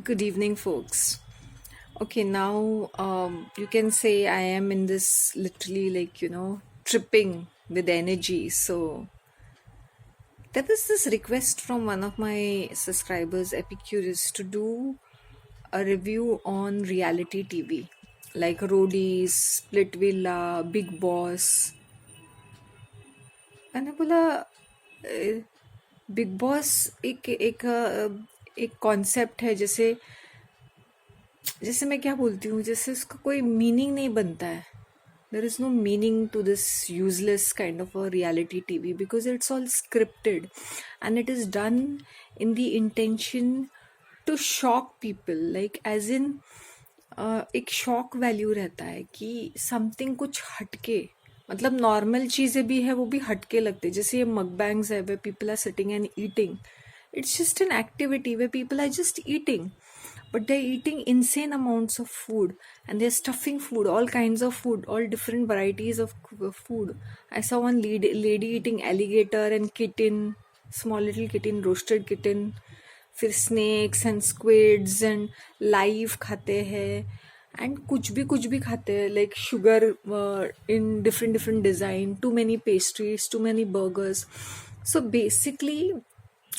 Good evening, folks. Okay, now you can say I am in this literally tripping with energy. So there was this request from one of my subscribers, Epicurus, to do a review on reality TV like Roadies, Split Villa, Big Boss. मैंने बोला big boss एक concept है जैसे जैसे मैं क्या बोलती हूँ जैसे उसका कोई मीनिंग नहीं बनता है. There is no meaning to this useless kind of a reality TV because it's all scripted and it is done in the intention to shock people, like as in एक शॉक वैल्यू रहता है कि something कुछ हटके, मतलब normal चीजें भी है वो भी हटके लगते हैं. जैसे ये मकबैंग्स है where people are sitting and eating. It's just an activity where people are just eating, but they're eating insane amounts of food and they're stuffing food, all kinds of food, all different varieties of food. I saw one lady eating alligator and kitten, small little kitten, roasted kitten. फिर snakes and squids and live खाते हैं and कुछ भी खाते हैं, like sugar in different design, too many pastries, too many burgers. So basically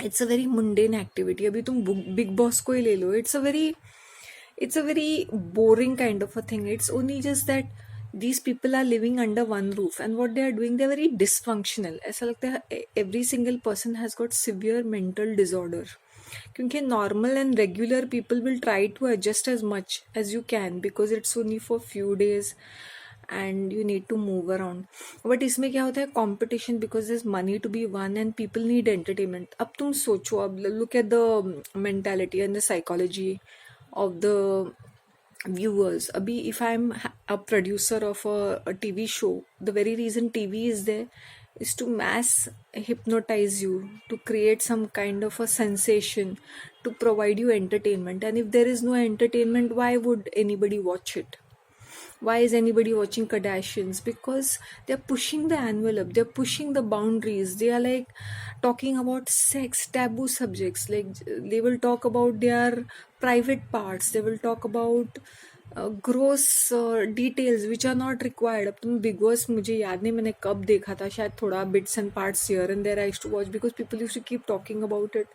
it's a very mundane activity. अभी तुम Bigg Boss को ही ले लो. It's a very boring kind of a thing. It's only just that these people are living under one roof and what they are doing they're very dysfunctional. ऐसा लगता है every single person has got severe mental disorder क्योंकि normal and regular people will try to adjust as much as you can because it's only for few days and you need to move around. But इसमें क्या होता है competition because there's money to be won and people need entertainment. अब तुम सोचो, अब look at the mentality and the psychology of the viewers. Abhi, if I'm a producer of a TV show, the very reason TV is there is to mass hypnotize you, to create some kind of a sensation, to provide you entertainment. And if there is no entertainment, why would anybody watch it? Why is anybody watching Kardashians? Because they're pushing the envelope, they're pushing the boundaries. They are like talking about sex, taboo subjects. Like they will talk about their private parts, they will talk about gross details which are not required. अब तुम Bigg boss मुझे याद नहीं मैंने कब देखा था, शायद थोड़ा bits and parts here and there I used to watch because people used to keep talking about it.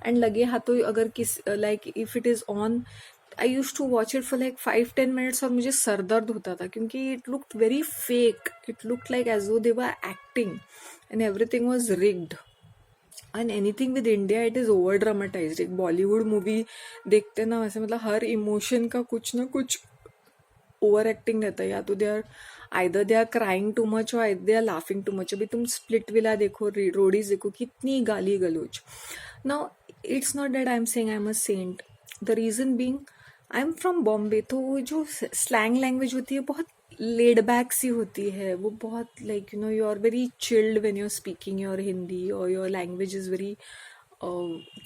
And लगे हाथों अगर किस like if it is on I use to watch it for like 5-10 minutes और मुझे सर दर्द होता था क्योंकि it looked very fake. It looked like as though they were acting and everything was rigged. And anything with India it is over dramatised. एक Bollywood movie देखते ना वैसे मतलब हर इमोशन का कुछ ना कुछ ओवर एक्टिंग रहता है. या तो they are crying too much और they are laughing too much. अभी तुम स्प्लिट विला देखो, रोडीज देखो, कितनी गाली गलोच. Now it's not that I am saying I am a saint. The reason being I am from Bombay, तो वो जो स्लैंग लैंग्वेज होती है बहुत लेड बैक सी होती है. वो बहुत like you are very chilled when you are speaking your Hindi और your language is very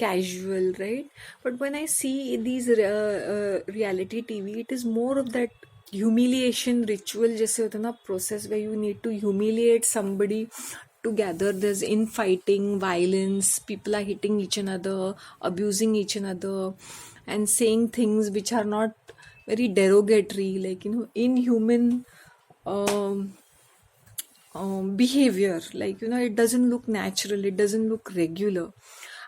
casual, right? But when I see these reality TV, it is more of that humiliation ritual जैसे होता है ना, process where you need to humiliate somebody together. There's infighting, violence, people are hitting each another, abusing each another, and saying things which are not very derogatory, like inhuman um, behavior. Like it doesn't look natural, it doesn't look regular.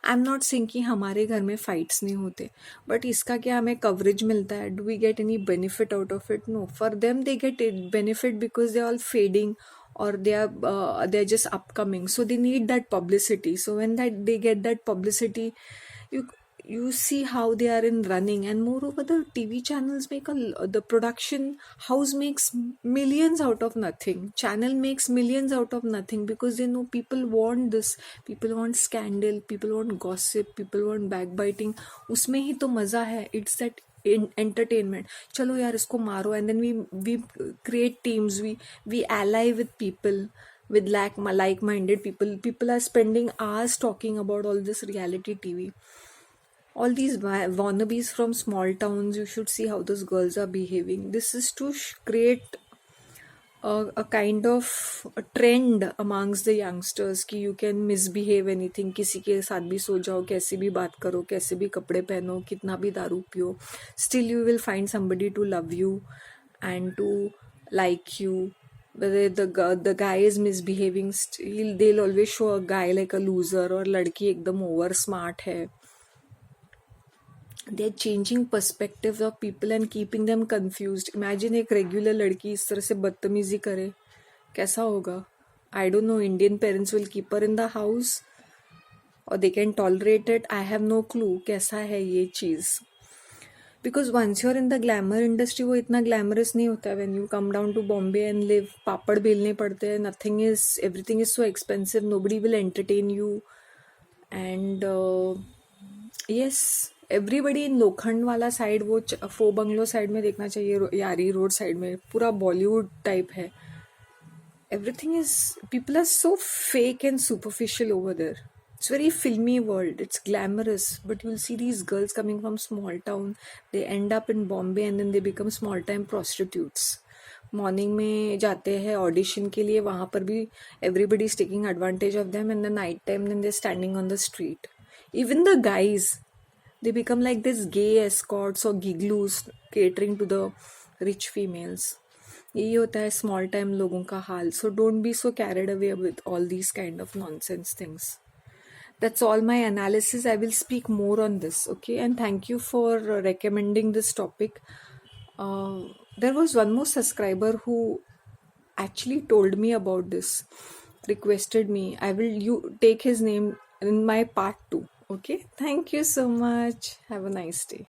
I am not saying कि हमारे घर में fights नहीं होते, but इसका क्या हमें coverage मिलता है? Do we get any benefit out of it? No. For them they get benefit because they are all fading or they are just upcoming, so they need that publicity. So when that they get that publicity, you you see how they are in running. And moreover, the TV channels make the production house makes millions out of nothing, channel makes millions out of nothing, because they know people want this, people want scandal, people want gossip, people want backbiting. उसमें ही तो मजा है. It's that entertainment. चलो यार इसको मारो, and then we create teams, we ally with people, with like-minded people. People are spending hours talking about all this reality TV. All these wannabes from small towns, you should see how those girls are behaving. This is to create a kind of a trend amongst the youngsters कि you can misbehave anything, किसी के साथ भी सो जाओ, कैसे भी बात करो, कैसे भी कपड़े पहनो, कितना भी दारू पियो, still you will find somebody to love you and to like you. Whether the guy is misbehaving, still they'll always show a guy like a loser, और लड़की एकदम over smart है. They're changing perspectives of people and keeping them confused. Imagine एक regular लड़की इस तरह से बदतमीजी करे, कैसा होगा? I don't know. Indian parents will keep her in the house or they can tolerate it. I have no clue कैसा है ये चीज़. Because once you're in the glamour industry, वो इतना glamorous नहीं होता है. When you come down to Bombay and live, पापड़ बेलने पड़ते हैं. Everything is so expensive. Nobody will entertain you. And yes, everybody in लोखंड वाला साइड, वो फो बंगलो साइड में देखना चाहिए, यारी रोड साइड में पूरा बॉलीवुड टाइप है. Everything is, people are so fake and superficial over there. It's very filmy world. It's glamorous, but you'll see these girls coming from small town. They end up in Bombay and then they become small time prostitutes. Morning में जाते हैं audition के लिए, वहाँ पर भी everybody is taking advantage of them, and the night time then they're standing on the street. Even the guys, they become like this gay escorts or gigloos catering to the rich females. यही होता है small time लोगों का हाल. So don't be so carried away with all these kind of nonsense things. That's all my analysis. I will speak more on this, okay? And thank you for recommending this topic. There was one more subscriber who actually told me about this, requested me. I will take his name in my part 2. Okay, thank you so much. Have a nice day.